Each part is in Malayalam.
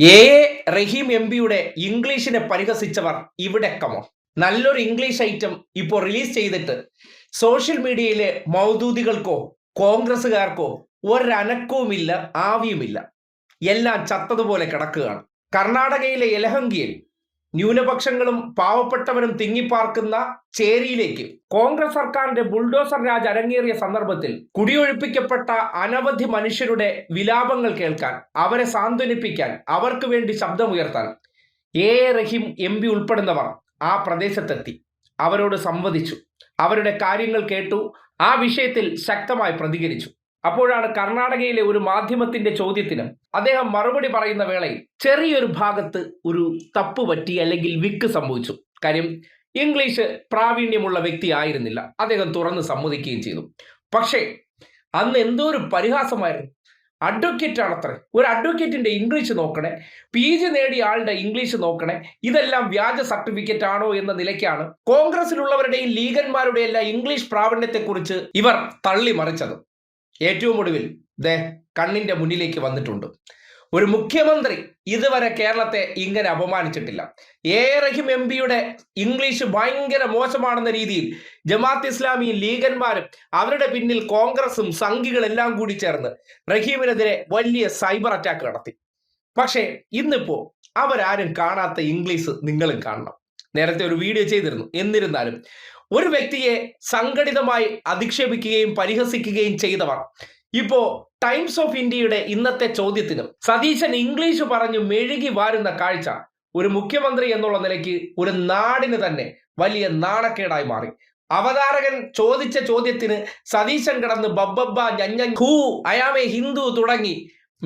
എ റഹീം എം പിയുടെ ഇംഗ്ലീഷിനെ പരിഹസിച്ചവർ ഇവിടെക്കമോ? നല്ലൊരു ഇംഗ്ലീഷ് ഐറ്റം ഇപ്പോൾ റിലീസ് ചെയ്തിട്ട് സോഷ്യൽ മീഡിയയിലെ മൗദൂദികൾക്കോ കോൺഗ്രസ്സുകാർക്കോ ഒരനക്കവുമില്ല, ആവിയുമില്ല. എല്ലാം ചത്തതുപോലെ കിടക്കുകയാണ്. കർണാടകയിലെ യലഹങ്കിയിൽ ന്യൂനപക്ഷങ്ങളും പാവപ്പെട്ടവരും തിങ്ങിപ്പാർക്കുന്ന ചേരിയിലേക്ക് കോൺഗ്രസ് സർക്കാരിന്റെ ബുൾഡോസർ രാജ് അരങ്ങേറിയ സന്ദർഭത്തിൽ കുടിയൊഴിപ്പിക്കപ്പെട്ട അനവധി മനുഷ്യരുടെ വിലാപങ്ങൾ കേൾക്കാൻ, അവരെ സാന്ത്വനിപ്പിക്കാൻ, അവർക്ക് വേണ്ടി ശബ്ദമുയർത്താൻ എ റഹീം എം പി ഉൾപ്പെടുന്നവർ ആ പ്രദേശത്തെത്തി. അവരോട് സംവദിച്ചു, അവരുടെ കാര്യങ്ങൾ കേട്ടു, ആ വിഷയത്തിൽ ശക്തമായി പ്രതികരിച്ചു. അപ്പോഴാണ് കർണാടകയിലെ ഒരു മാധ്യമത്തിന്റെ ചോദ്യത്തിന് അദ്ദേഹം മറുപടി പറയുന്ന വേളയിൽ ചെറിയൊരു ഭാഗത്ത് ഒരു തപ്പ് പറ്റി, അല്ലെങ്കിൽ വിക്ക് സംഭവിച്ചു. കാര്യം, ഇംഗ്ലീഷ് പ്രാവീണ്യമുള്ള വ്യക്തി ആയിരുന്നില്ല, അദ്ദേഹം തുറന്ന് സമ്മതിക്കുകയും ചെയ്തു. പക്ഷേ അന്ന് എന്തോ ഒരു പരിഹാസമായിരുന്നു. അഡ്വക്കേറ്റ് ആണത്രേ, ഒരു അഡ്വക്കേറ്റിന്റെ ഇംഗ്ലീഷ് നോക്കണേ, PG നേടിയ ആളുടെ ഇംഗ്ലീഷ് നോക്കണേ, ഇതെല്ലാം വ്യാജ സർട്ടിഫിക്കറ്റ് ആണോ എന്ന നിലയ്ക്കാണ് കോൺഗ്രസിലുള്ളവരുടെയും ലീഗന്മാരുടെയും എല്ലാം ഇംഗ്ലീഷ് പ്രാവീണ്യത്തെക്കുറിച്ച് ഇവർ തള്ളിമറിച്ചത്. ഏറ്റവും ഒടുവിൽ കണ്ണിന്റെ മുന്നിലേക്ക് വന്നിട്ടുണ്ട്. ഒരു മുഖ്യമന്ത്രി ഇതുവരെ കേരളത്തെ ഇങ്ങനെ അപമാനിച്ചിട്ടില്ല. എ റഹീം എം പിയുടെ ഇംഗ്ലീഷ് ഭയങ്കര മോശമാണെന്ന രീതിയിൽ ജമാഅത്ത് ഇസ്ലാമിയും ലീഗന്മാരും അവരുടെ പിന്നിൽ കോൺഗ്രസും സംഘികളെല്ലാം കൂടി ചേർന്ന് റഹീമിനെതിരെ വലിയ സൈബർ അറ്റാക്ക് നടത്തി. പക്ഷേ ഇന്നിപ്പോ അവരാരും കാണാത്ത ഇംഗ്ലീഷ് നിങ്ങളും കാണണം. നേരത്തെ ഒരു വീഡിയോ ചെയ്തിരുന്നു. എന്നിരുന്നാലും ഒരു വ്യക്തിയെ സംഘടിതമായി അധിക്ഷേപിക്കുകയും പരിഹസിക്കുകയും ചെയ്തവർ ഇപ്പോ ടൈംസ് ഓഫ് ഇന്ത്യയുടെ ഇന്നത്തെ ചോദ്യത്തിനും സതീശൻ ഇംഗ്ലീഷ് പറഞ്ഞു മെഴുകി വാരുന്ന കാഴ്ച ഒരു മുഖ്യമന്ത്രി എന്നുള്ള നിലയ്ക്ക് ഒരു നാടിന് തന്നെ വലിയ നാണക്കേടായി മാറി. അവതാരകൻ ചോദിച്ച ചോദ്യത്തിന് സതീശൻ കിടന്ന് ബബ്ബബ്ബ ഞഞ്ഞ ഹൂ അയാമേ ഹിന്ദു തുടങ്ങി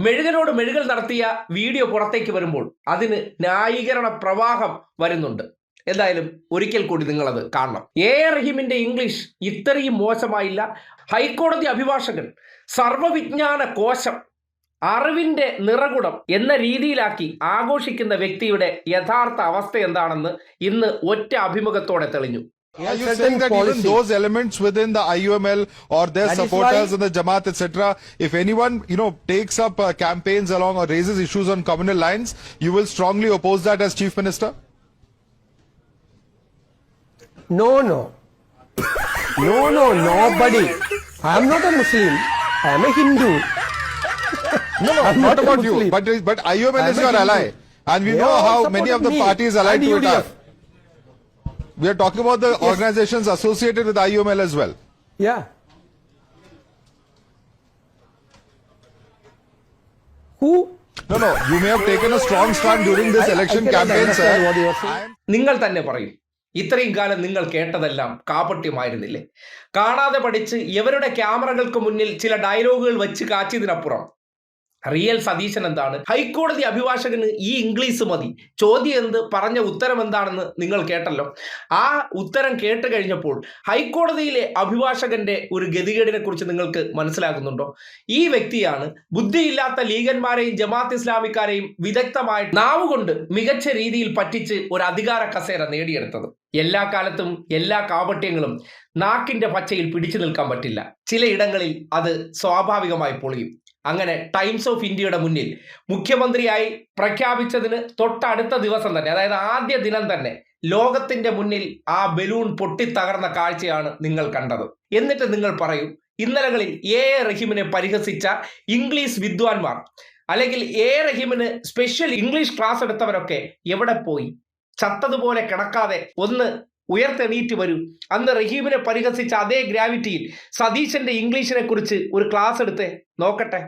മെഴുകനോട് മെഴുകൽ നടത്തിയ വീഡിയോ പുറത്തേക്ക് വരുമ്പോൾ അതിന് ന്യായീകരണ പ്രവാഹം വരുന്നുണ്ട്. എന്തായാലും ഒരിക്കൽ കൂടി നിങ്ങളത് കാണണം. എ റഹീമിന്റെ ഇംഗ്ലീഷ് ഇത്രയും മോശമായില്ല. ഹൈക്കോടതി അഭിഭാഷകൻ സർവവിജ്ഞാന കോശം, അറിവിന്റെ നിറകുടം എന്ന രീതിയിലാക്കി ആഘോഷിക്കുന്ന വ്യക്തിയുടെ യഥാർത്ഥ അവസ്ഥ എന്താണെന്ന് ഇന്ന് ഒറ്റ അഭിമുഖത്തോടെ തെളിഞ്ഞു. Are you saying that even those elements within the IUML or their supporters in the Jamaat, etc., if anyone, takes up campaigns along or raises issues on communal lines, you will strongly oppose that as Chief Minister? No, nobody. I am not a Muslim. I am a Hindu. No, not about you. But IUML is your ally. And we know how many of the parties allied to it are. We are talking about the organizations associated with IUML as well. Yeah. Who? No. You may have taken a strong stand during this election campaign, sir. നിങ്ങൾ തന്നെ പറയും, ഇത്രയും കാലം നിങ്ങൾ കേട്ടതെല്ലാം കാപട്യമായിരുന്നില്ലേ? കാണാതെ പഠിച്ച് ഇവരുടെ ക്യാമറകൾക്ക് മുന്നിൽ ചില ഡയലോഗുകൾ വെച്ച് കാച്ചിയതിനപ്പുറം റിയൽ സതീശൻ എന്താണ്? ഹൈക്കോടതി അഭിഭാഷകന് ഈ ഇംഗ്ലീഷ് മതി. ചോദ്യം എന്ത്, പറഞ്ഞ ഉത്തരം എന്താണെന്ന് നിങ്ങൾ കേട്ടല്ലോ. ആ ഉത്തരം കേട്ട് കഴിഞ്ഞപ്പോൾ ഹൈക്കോടതിയിലെ അഭിഭാഷകന്റെ ഒരു ഗതികേടിനെ കുറിച്ച് നിങ്ങൾക്ക് മനസ്സിലാകുന്നുണ്ടോ? ഈ വ്യക്തിയാണ് ബുദ്ധിയില്ലാത്ത ലീഗന്മാരെയും ജമാഅത്ത് ഇസ്ലാമിക്കാരെയും വിദഗ്ധമായി നാവുകൊണ്ട് മികച്ച രീതിയിൽ പറ്റിച്ച് ഒരു അധികാര കസേര നേടിയെടുത്തത്. എല്ലാ കാലത്തും എല്ലാ കാപട്യങ്ങളും നാക്കിന്റെ പച്ചയിൽ പിടിച്ചു നിൽക്കാൻ പറ്റില്ല. ചിലയിടങ്ങളിൽ അത് സ്വാഭാവികമായി പൊളിയും. അങ്ങനെ ടൈംസ് ഓഫ് ഇന്ത്യയുടെ മുന്നിൽ മുഖ്യമന്ത്രിയായി പ്രഖ്യാപിച്ചതിന് തൊട്ടടുത്ത ദിവസം തന്നെ, അതായത് ആദ്യ ദിനം തന്നെ ലോകത്തിന്റെ മുന്നിൽ ആ ബലൂൺ പൊട്ടിത്തകർന്ന കാഴ്ചയാണ് നിങ്ങൾ കണ്ടത്. എന്നിട്ട് നിങ്ങൾ പറയൂ, ഇന്നലകളിൽ എ റഹീമിനെ പരിഹസിച്ച ഇംഗ്ലീഷ് വിദ്വാൻമാർ, അല്ലെങ്കിൽ എ റഹീമിന് സ്പെഷ്യൽ ഇംഗ്ലീഷ് ക്ലാസ് എടുത്തവരൊക്കെ എവിടെ പോയി? ചത്തതുപോലെ കിടക്കാതെ ഒന്ന് ഉയർത്തെണീറ്റ് വരൂ. അന്ന് റഹീമിനെ പരിഹസിച്ച അതേ ഗ്രാവിറ്റിയിൽ സതീശന്റെ ഇംഗ്ലീഷിനെ കുറിച്ച് ഒരു ക്ലാസ് എടുത്തേ നോക്കട്ടെ.